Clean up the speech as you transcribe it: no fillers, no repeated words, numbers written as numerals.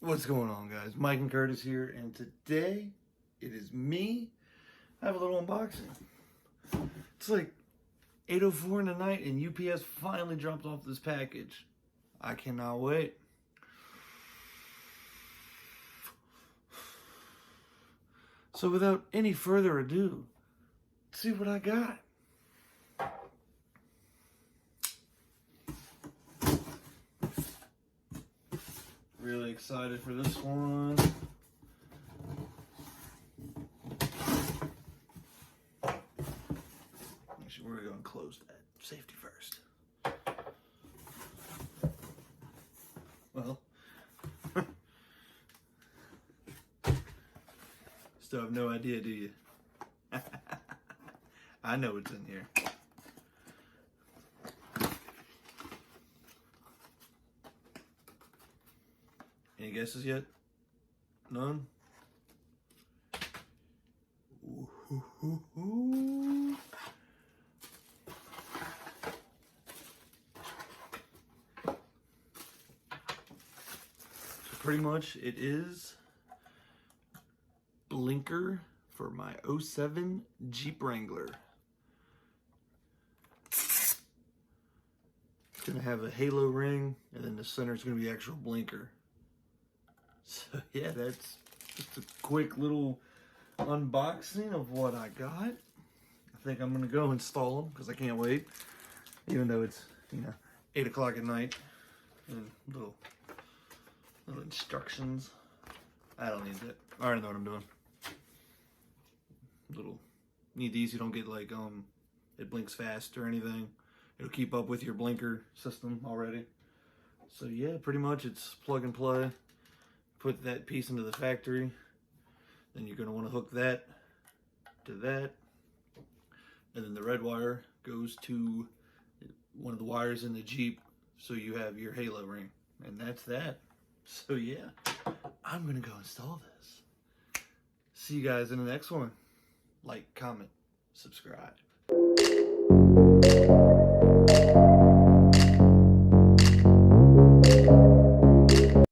What's going on, guys? Mike and Curtis here, and today it is me. I have a little unboxing. It's like 8:04 in the night, and UPS finally dropped off this package. I cannot wait. So without any further ado, let's see what I got. Really excited for this one. Actually, we're going to close that. Safety first. Well, still have no idea, do you? I know what's in here. Any guesses yet? None? Ooh. So pretty much it is blinker for my 07 Jeep Wrangler. It's gonna have a halo ring, and then the center is gonna be actual blinker. So yeah, that's just a quick little unboxing of what I got. I think I'm gonna go install them because I can't wait, even though it's 8 o'clock at night. And little instructions. I don't need that. I already know what I'm doing. Need these. You don't get like it blinks fast or anything. It'll keep up with your blinker system already. So yeah, pretty much it's plug and play. Put that piece into the factory, then you're going to want to hook that to that, and then the red wire goes to one of the wires in the Jeep, so you have your halo ring, and that's that. So yeah, I'm going to go install this. See you guys in the next one. Like, comment, subscribe.